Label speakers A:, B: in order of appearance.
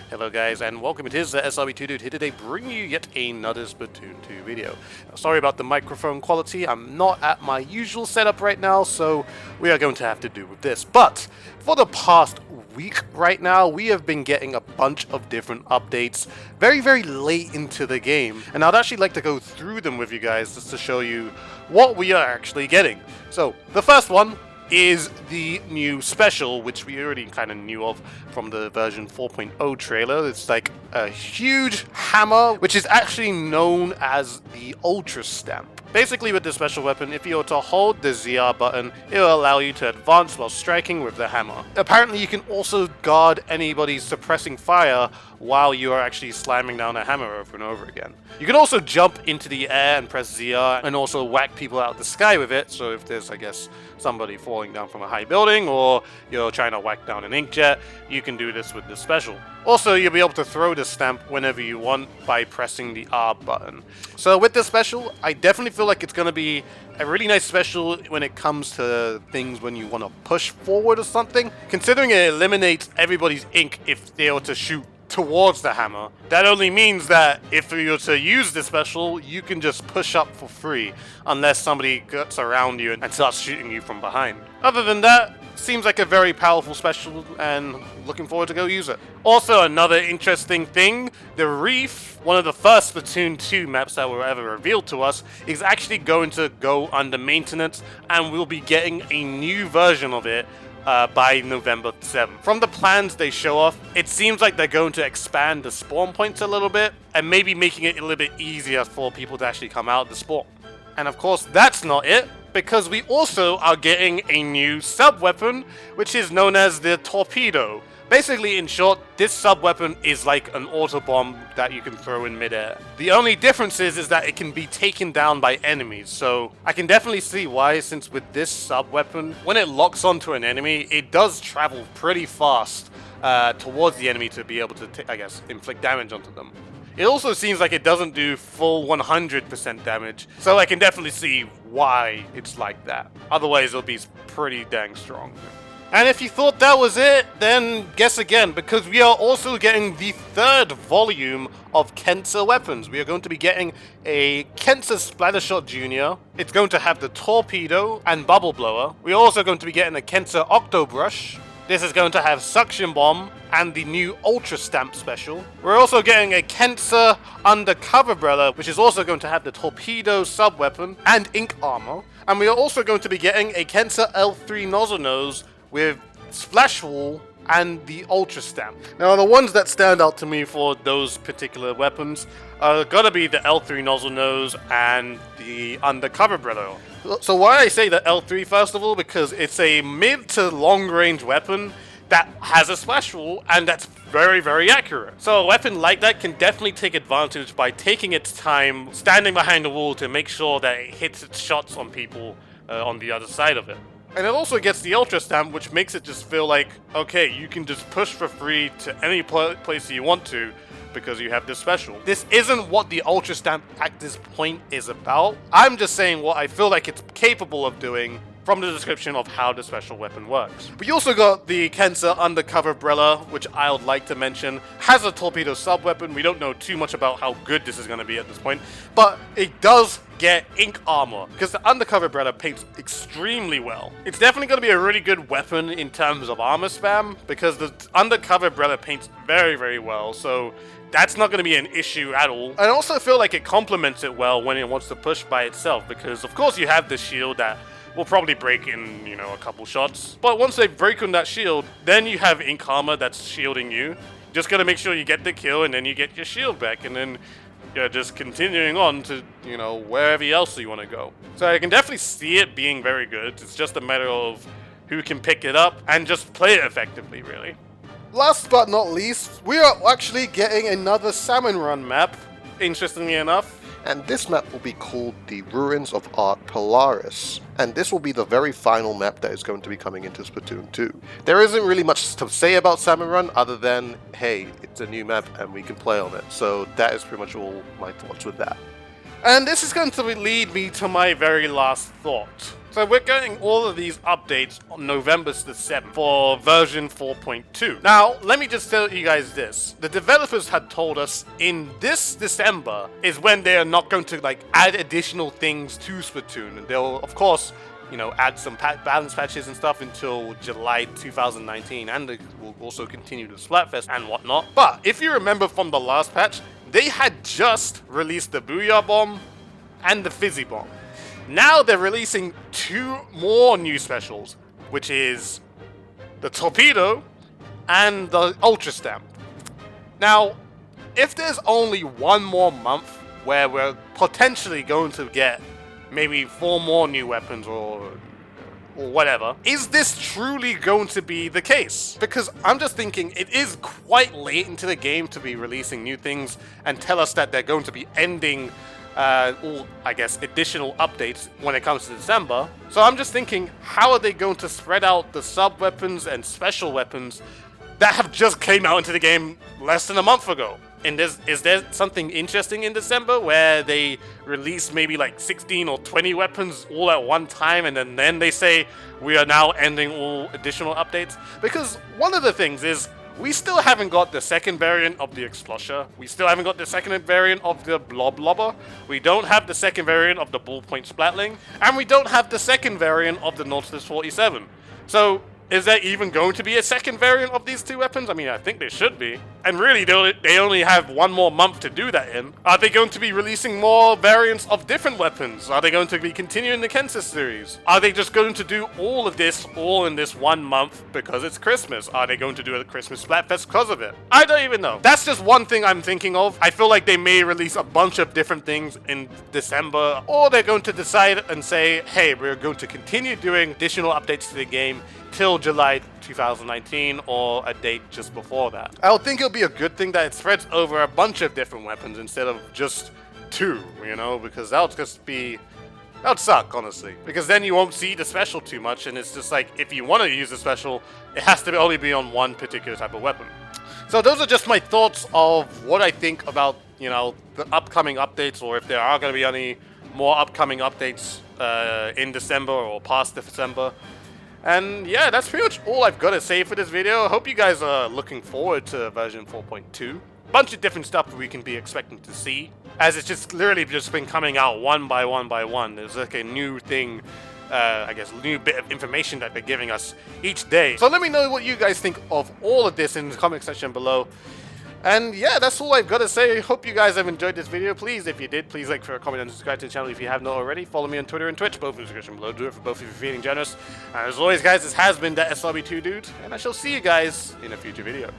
A: Hello guys and welcome, it is ThatSrb2DUDE here today bringing you yet another Splatoon 2 video. Now, sorry about the microphone quality, I'm not at my usual setup right now, so we are going to have to do with this. But for the past week right now, we have been getting a bunch of different updates very late into the game. And I'd actually like to go through them with you guys just to show you what we are actually getting. So the first one is the new special, which we already kind of knew of from the version 4.0 trailer. It's like a huge hammer, which is actually known as the Ultra Stamp. Basically, with this special weapon, if you were to hold the ZR button, it will allow you to advance while striking with the hammer. Apparently, you can also guard anybody suppressing fire while you are actually slamming down a hammer over and over again. You can also jump into the air and press ZR and also whack people out of the sky with it, so if there's, I guess, somebody falling down from a high building or you're trying to whack down an inkjet, you can do this with this special. Also, you'll be able to throw the stamp whenever you want by pressing the R button. So with this special, I definitely feel like it's going to be a really nice special when it comes to things when you want to push forward or something. Considering it eliminates everybody's ink if they were to shoot towards the hammer, that only means that if you were to use this special, you can just push up for free unless somebody gets around you and starts shooting you from behind. Other than that, seems like a very powerful special and looking forward to go use it. Also, another interesting thing, the Reef, one of the first Splatoon 2 maps that were ever revealed to us, is actually going to go under maintenance and we'll be getting a new version of it by November 7th. From the plans they show off, it seems like they're going to expand the spawn points a little bit and maybe making it a little bit easier for people to actually come out of the spawn. And of course, that's not it, because we also are getting a new sub-weapon, which is known as the Torpedo. Basically, in short, this sub-weapon is like an auto-bomb that you can throw in midair. The only difference is that it can be taken down by enemies, so I can definitely see why, since with this sub-weapon, when it locks onto an enemy, it does travel pretty fast towards the enemy to be able to, I guess, inflict damage onto them. It also seems like it doesn't do full 100% damage, so I can definitely see why it's like that. Otherwise, it'll be pretty dang strong. And if you thought that was it, then guess again, because we are also getting the third volume of KENSA weapons. We are going to be getting a KENSA Splattershot Jr. It's going to have the Torpedo and Bubble Blower. We're also going to be getting a KENSA Octobrush. This is going to have Suction Bomb and the new Ultra Stamp special. We're also getting a KENSA Undercover Umbrella, which is also going to have the Torpedo sub-weapon and Ink Armor. And we are also going to be getting a KENSA L3 Nozzle Nose with Splash Wall and the Ultra Stamp. Now, the ones that stand out to me for those particular weapons are gonna be the L3 Nozzle Nose and the Undercover Umbrella. So why I say the L3 first of all, because it's a mid to long range weapon that has a splash wall and that's very accurate. So a weapon like that can definitely take advantage by taking its time, standing behind the wall to make sure that it hits its shots on people on the other side of it. And it also gets the Ultra Stamp, which makes it just feel like, okay, you can just push for free to any place you want to because you have this special. This isn't what the Ultra Stamp at this point is about. I'm just saying what I feel like it's capable of doing from the description of how the special weapon works. We also got the KENSA Undercover Umbrella, which I would like to mention, has a Torpedo sub-weapon. We don't know too much about how good this is going to be at this point, but it does get Ink Armor, because the Undercover Umbrella paints extremely well. It's definitely going to be a really good weapon in terms of armor spam, because the Undercover Umbrella paints very well, so that's not going to be an issue at all. I also feel like it complements it well when it wants to push by itself, because of course you have the shield that will probably break in, you know, a couple shots. But once they break on that shield, then you have Ink Armor that's shielding you. Just gotta make sure you get the kill and then you get your shield back, and then you're just continuing on to, you know, wherever else you want to go. So I can definitely see it being very good. It's just a matter of who can pick it up and just play it effectively, really. Last but not least, we are actually getting another Salmon Run map, interestingly enough.
B: And this map will be called the Ruins of Art Polaris. And this will be the very final map that is going to be coming into Splatoon 2. There isn't really much to say about Salmon Run other than, hey, it's a new map and we can play on it. So that is pretty much all my thoughts with that.
A: And this is going to lead me to my very last thought. So we're getting all of these updates on November the 7th for version 4.2. Now, let me just tell you guys this. The developers had told us in this December is when they are not going to like add additional things to Splatoon. And they'll, of course, you know, add some balance patches and stuff until July 2019. And they will also continue the Splatfest and whatnot. But if you remember from the last patch, they had just released the Booyah Bomb and the Fizzy Bomb. Now they're releasing 2 more new specials, which is the Torpedo and the Ultra Stamp. Now, if there's only 1 more month where we're potentially going to get maybe 4 more new weapons or whatever, is this truly going to be the case? Because I'm just thinking it is quite late into the game to be releasing new things and tell us that they're going to be ending all, I guess, additional updates when it comes to December. So I'm just thinking, how are they going to spread out the sub-weapons and special weapons that have just came out into the game less than a month ago? And is there something interesting in December where they release maybe like 16 or 20 weapons all at one time and then they say we are now ending all additional updates? Because one of the things is we still haven't got the second variant of the Explosher. We still haven't got the second variant of the Blob Lobber. We don't have the second variant of the Ballpoint Splatling. And we don't have the second variant of the Nautilus 47. So, is there even going to be a second variant of these 2 weapons? I mean, I think there should be. And really, they only have 1 more month to do that in. Are they going to be releasing more variants of different weapons? Are they going to be continuing the KENSA series? Are they just going to do all of this all in this 1 month because it's Christmas? Are they going to do a Christmas Splatfest because of it? I don't even know. That's just one thing I'm thinking of. I feel like they may release a bunch of different things in December, or they're going to decide and say, hey, we're going to continue doing additional updates to the game till July 2019 or a date just before that. I would think it'll be a good thing that it spreads over a bunch of different weapons instead of just 2, you know, because that would suck, honestly. Because then you won't see the special too much, and it's just like, if you want to use the special, it has to only be on one particular type of weapon. So those are just my thoughts of what I think about, you know, the upcoming updates, or if there are going to be any more upcoming updates in December or past December. And yeah, that's pretty much all I've got to say for this video. I hope you guys are looking forward to version 4.2. Bunch of different stuff we can be expecting to see, as it's just literally just been coming out one by one by one. There's like a new thing, I guess, new bit of information that they're giving us each day. So let me know what you guys think of all of this in the comment section below. And yeah, that's all I've got to say. Hope you guys have enjoyed this video. Please, if you did, please like, comment, and subscribe to the channel if you have not already. Follow me on Twitter and Twitch, both in the description below. Do it for both if you're feeling generous. And as always, guys, this has been ThatSrb2DUDE, and I shall see you guys in a future video.